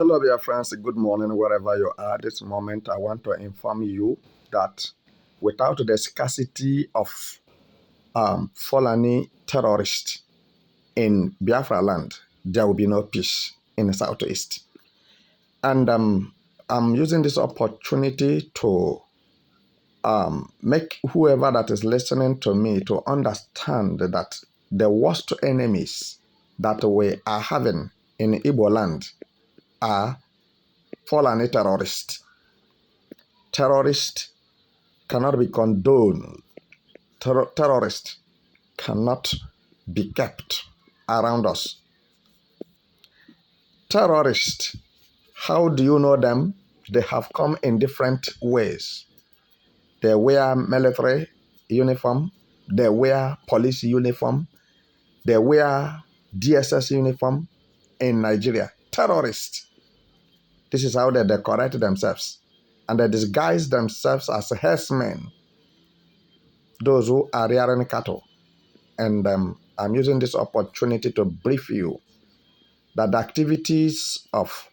Hello, dear friends. Good morning, wherever you are. This moment, I want to inform you that without the scarcity of Fulani terrorists in Biafra land, there will be no peace in the southeast. And I'm using this opportunity to make whoever that is listening to me to understand that the worst enemies that we are having in Igbo land are Fulani terrorists. Terrorists cannot be condoned. Terrorists cannot be kept around us. Terrorists, how do you know them? They have come in different ways. They wear military uniform. They wear police uniform. They wear DSS uniform in Nigeria. Terrorists. This is how they decorate themselves. And they disguise themselves as herdsmen, those who are rearing cattle. And I'm using this opportunity to brief you that the activities of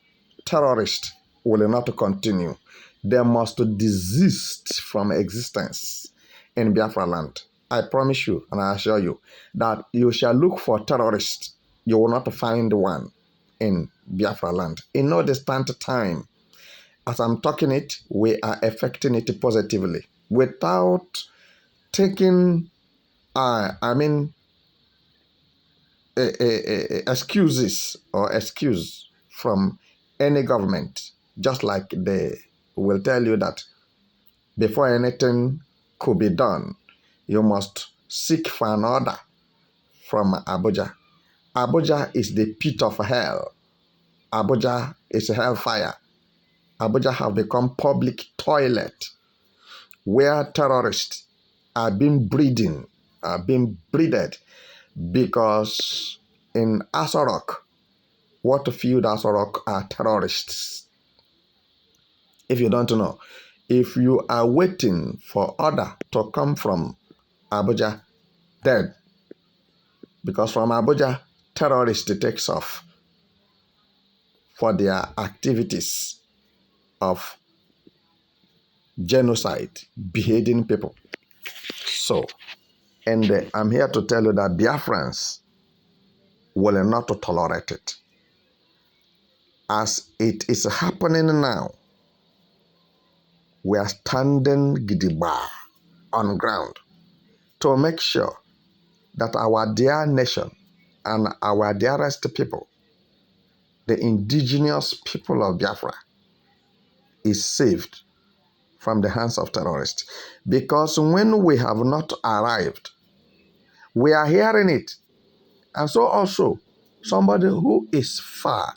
terrorists will not continue. They must desist from existence in Biafra land. I promise you and I assure you that you shall look for terrorists. You will not find one in Biafra land. In no distant time, as I'm talking it, we are affecting it positively without taking, excuses or excuse from any government, just like they will tell you that before anything could be done, you must seek for an order from Abuja. Abuja is the pit of hell. Abuja is hellfire. Abuja have become public toilet where terrorists are being breeded because in Asorok, what feud Asorok are terrorists. If you don't know, if you are waiting for order to come from Abuja, then because from Abuja, terrorists takes off for their activities of genocide, beheading people. So, and I'm here to tell you that Biafrans will not tolerate it. As it is happening now, we are standing gidigba on ground to make sure that our dear nation and our dearest people, the indigenous people of Biafra, is saved from the hands of terrorists. Because when we have not arrived, we are hearing it. And so also, somebody who is far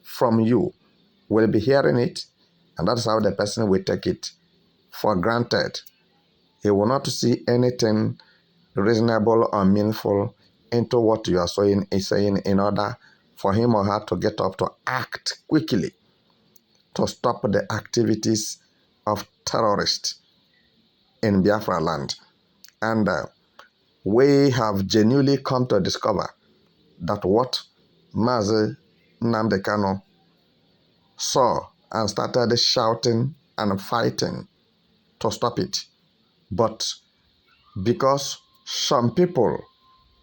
from you will be hearing it, and that's how the person will take it for granted. He will not see anything reasonable or meaningful into what you are saying in order for him or her to get up to act quickly to stop the activities of terrorists in Biafra land. And we have genuinely come to discover that what Mazi Nnamdi Kanu saw and started shouting and fighting to stop it. But because some people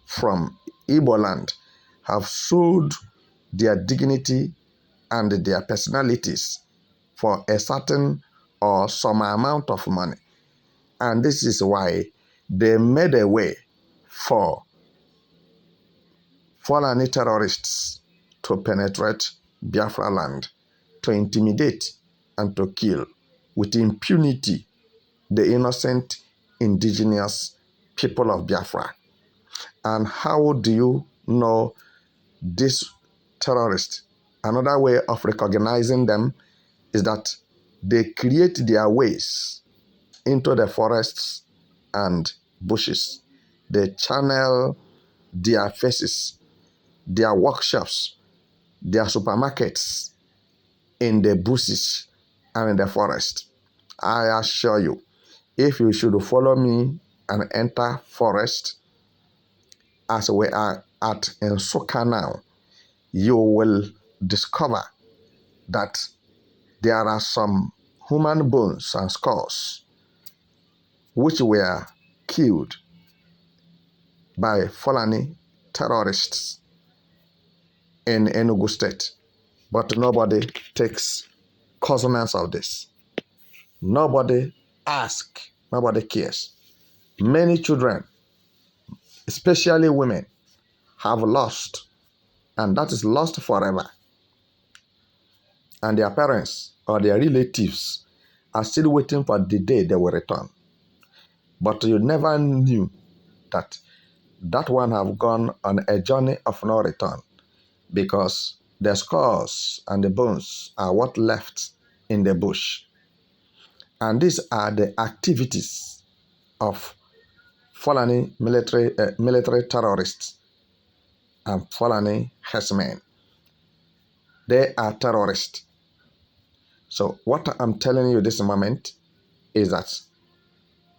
from Igbo land have sold their dignity and their personalities for a certain or some amount of money. And this is why they made a way for Fulani terrorists to penetrate Biafra land, to intimidate and to kill with impunity the innocent indigenous people of Biafra. And how do you know these terrorists? Another way of recognizing them is that they create their ways into the forests and bushes. They channel their faces, their workshops, their supermarkets in the bushes and in the forest. I assure you, if you should follow me and enter forest, as we are at Nsukka now, you will discover that there are some human bones and skulls which were killed by Fulani terrorists in Enugu State. But nobody takes cognizance of this. Nobody asks. Nobody cares. Many children, especially women, have lost, and that is lost forever. And their parents or their relatives are still waiting for the day they will return. But you never knew that that one have gone on a journey of no return, because the skulls and the bones are what left in the bush. And these are the activities of Fulani military terrorists and Fulani herdsmen. They are terrorists. So what I'm telling you this moment is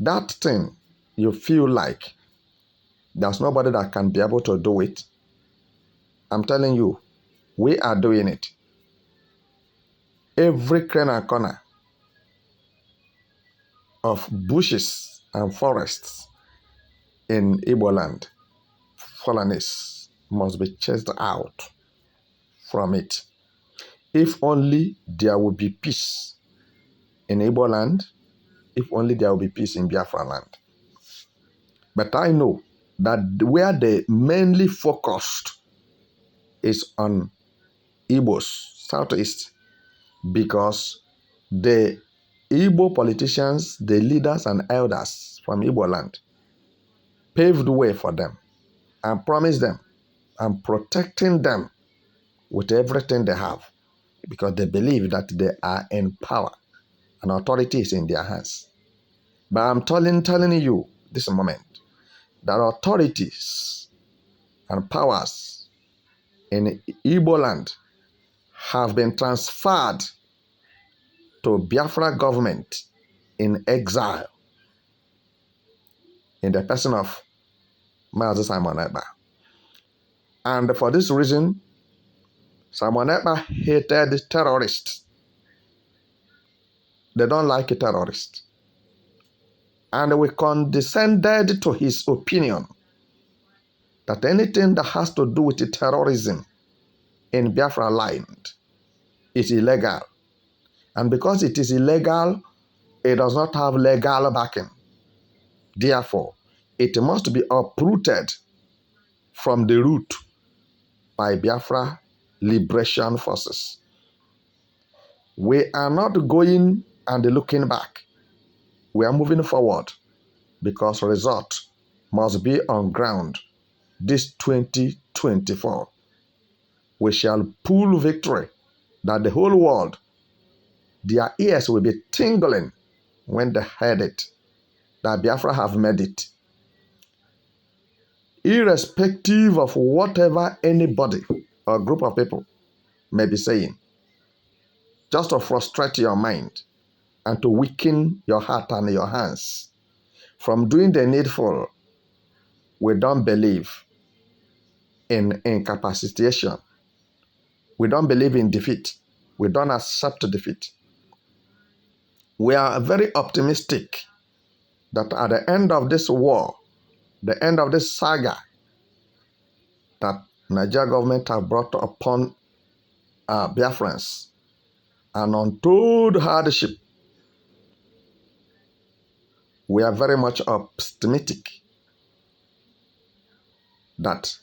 that thing you feel like there's nobody that can be able to do it. I'm telling you, we are doing it. Every crane and corner of bushes and forests in Igbo land, Fulanis must be chased out from it. If only there will be peace in Igbo land, if only there will be peace in Biafra land. But I know that where they mainly focused is on Igbos, Southeast, because the Igbo politicians, the leaders and elders from Igbo land paved the way for them and promised them and protecting them with everything they have, because they believe that they are in power and authority is in their hands. But I'm telling you this moment that authorities and powers in Igbo land have been transferred to Biafra government in exile in the person of Mazi Simon Ekpa. And for this reason, Simon Ekpa hated terrorists. They don't like a terrorist. And we condescended to his opinion that anything that has to do with terrorism in Biafra land is illegal. And because it is illegal, it does not have legal backing. Therefore, it must be uprooted from the root by Biafra liberation forces. We are not going and looking back. We are moving forward, because result must be on ground this 2024. We shall pull victory that the whole world, their ears will be tingling when they heard it, that Biafra have made it. Irrespective of whatever anybody or group of people may be saying, just to frustrate your mind and to weaken your heart and your hands from doing the needful. We don't believe in incapacitation. We don't believe in defeat. We don't accept defeat. We are very optimistic that at the end of this war, the end of this saga that Nigeria government have brought upon Biafrans, an untold hardship, we are very much optimistic that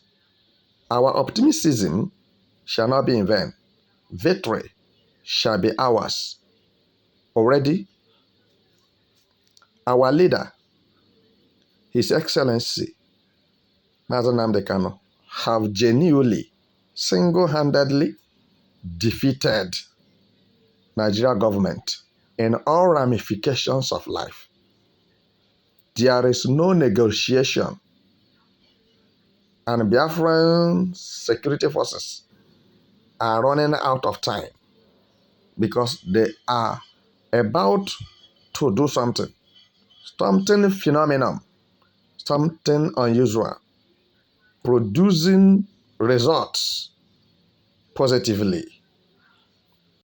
our optimism shall not be in vain. Victory shall be ours. Already, our leader, His Excellency, Mazi Nnamdi Kanu, have genuinely, single-handedly defeated Nigeria government in all ramifications of life. There is no negotiation, and Biafran security forces are running out of time because they are about to do something phenomenal, something unusual, producing results positively